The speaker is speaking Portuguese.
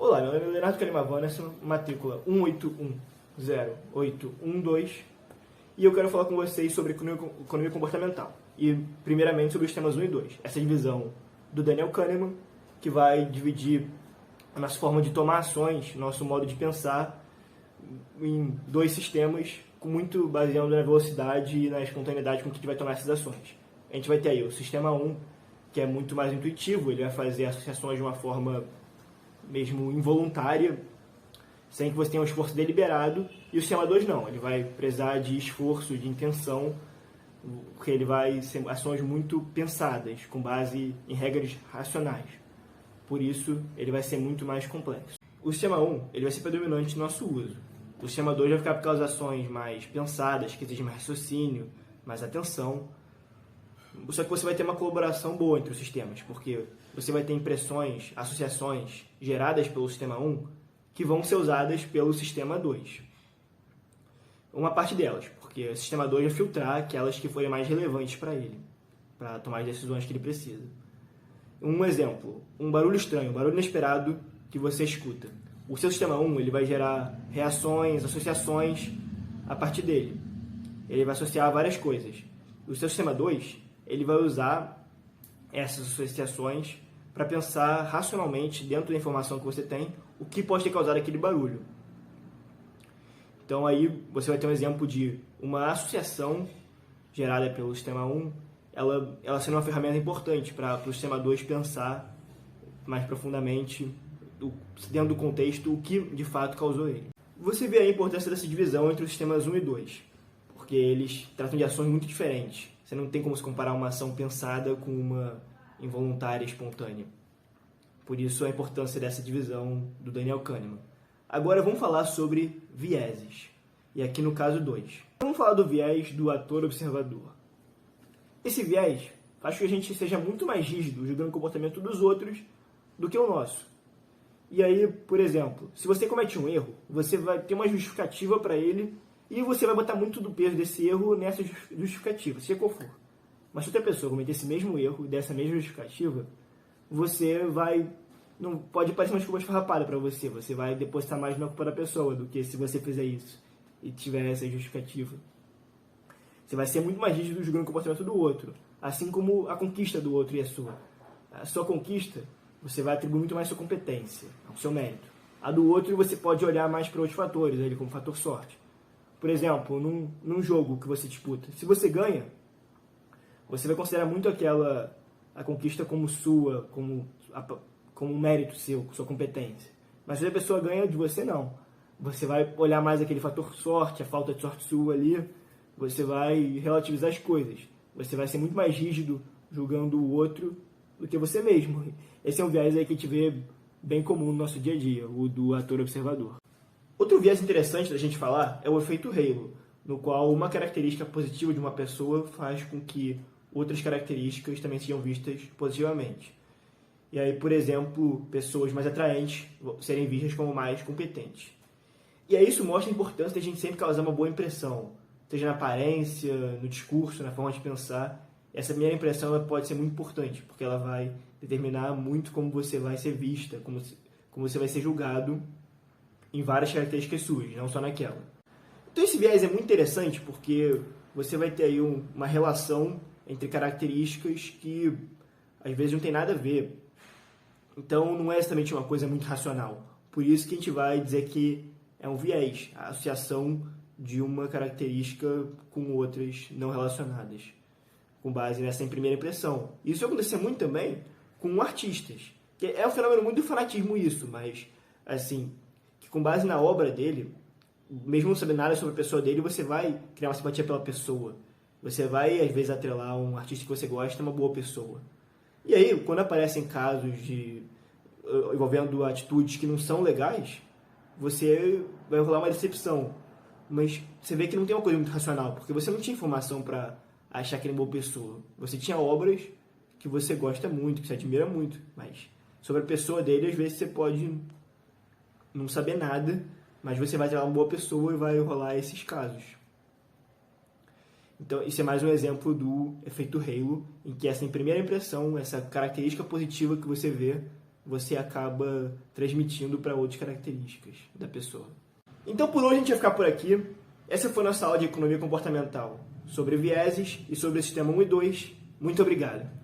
Olá, meu nome é Leonardo Calimavana, matrícula 18108112 e eu quero falar com vocês sobre economia comportamental e, primeiramente, sobre os temas 1 e 2. Essa divisão do Daniel Kahneman, que vai dividir a nossa forma de tomar ações, nosso modo de pensar, em dois sistemas, muito baseado na velocidade e na espontaneidade com que a gente vai tomar essas ações. A gente vai ter aí o sistema 1, que é muito mais intuitivo, ele vai fazer associações de uma forma mesmo involuntária, sem que você tenha um esforço deliberado, e o sistema 2 não, ele vai precisar de esforço, de intenção, porque ele vai ser ações muito pensadas, com base em regras racionais. Por isso, ele vai ser muito mais complexo. O sistema 1 ele vai ser predominante no nosso uso. O sistema 2 vai ficar por causa das ações mais pensadas, que exigem mais raciocínio, mais atenção. Só que você vai ter uma colaboração boa entre os sistemas, porque você vai ter impressões, associações geradas pelo sistema 1 que vão ser usadas pelo sistema 2. Uma parte delas, porque o sistema 2 vai filtrar aquelas que forem mais relevantes para ele, para tomar as decisões que ele precisa. Um exemplo, um barulho estranho, um barulho inesperado que você escuta. O seu sistema 1 ele vai gerar reações, associações a partir dele. Ele vai associar várias coisas. O seu sistema 2 ele vai usar essas associações para pensar racionalmente, dentro da informação que você tem, o que pode ter causado aquele barulho. Então aí você vai ter um exemplo de uma associação gerada pelo sistema 1, ela sendo uma ferramenta importante para o sistema 2 pensar mais profundamente, dentro do contexto, o que de fato causou ele. Você vê a importância dessa divisão entre os sistemas 1 e 2, porque eles tratam de ações muito diferentes. Você não tem como se comparar uma ação pensada com uma involuntária, espontânea. Por isso a importância dessa divisão do Daniel Kahneman. Agora vamos falar sobre vieses. E aqui no caso 2. Vamos falar do viés do ator-observador. Esse viés faz com que a gente seja muito mais rígido julgando o comportamento dos outros do que o nosso. E aí, por exemplo, se você comete um erro, você vai ter uma justificativa para ele e você vai botar muito do peso desse erro nessa justificativa, seja qual for. Mas se outra pessoa cometer esse mesmo erro, dessa mesma justificativa, você vai... Não pode parecer uma desculpa esfarrapada para você. Você vai depositar mais na culpa da pessoa do que se você fizer isso e tiver essa justificativa. Você vai ser muito mais rígido julgando o comportamento do outro, assim como a conquista do outro e a sua. A sua conquista, você vai atribuir muito mais sua competência, ao seu mérito. A do outro, você pode olhar mais para outros fatores, ele como fator sorte. Por exemplo, num jogo que você disputa, se você ganha, você vai considerar muito a conquista como sua, como um mérito seu, sua competência. Mas se a pessoa ganha de você, não. Você vai olhar mais aquele fator sorte, a falta de sorte sua ali, você vai relativizar as coisas. Você vai ser muito mais rígido julgando o outro do que você mesmo. Esse é um viés aí que a gente vê bem comum no nosso dia a dia, o do ator-observador. Outro viés interessante da gente falar é o efeito halo, no qual uma característica positiva de uma pessoa faz com que outras características também sejam vistas positivamente. E aí, por exemplo, pessoas mais atraentes serem vistas como mais competentes. E aí isso mostra a importância de a gente sempre causar uma boa impressão, seja na aparência, no discurso, na forma de pensar. Essa primeira impressão ela pode ser muito importante, porque ela vai determinar muito como você vai ser vista, como você vai ser julgado em várias características suas, não só naquela. Então esse viés é muito interessante porque você vai ter aí uma relação entre características que às vezes não tem nada a ver. Então não é exatamente uma coisa muito racional. Por isso que a gente vai dizer que é um viés, a associação de uma característica com outras não relacionadas, com base nessa primeira impressão. Isso acontece muito também com artistas, que é um fenômeno muito do fanatismo isso, mas assim, que com base na obra dele, mesmo não sabendo nada sobre a pessoa dele, você vai criar uma simpatia pela pessoa. Você vai, às vezes, atrelar um artista que você gosta a uma boa pessoa. E aí, quando aparecem casos envolvendo atitudes que não são legais, você vai rolar uma decepção. Mas você vê que não tem uma coisa muito racional, porque você não tinha informação para achar que ele é uma boa pessoa. Você tinha obras que você gosta muito, que você admira muito, mas sobre a pessoa dele, às vezes você pode não saber nada, mas você vai ter uma boa pessoa e vai rolar esses casos. Então, isso é mais um exemplo do efeito halo, em que essa primeira impressão, essa característica positiva que você vê, você acaba transmitindo para outras características da pessoa. Então, por hoje a gente vai ficar por aqui. Essa foi a nossa aula de economia comportamental sobre vieses e sobre o sistema 1 e 2. Muito obrigado.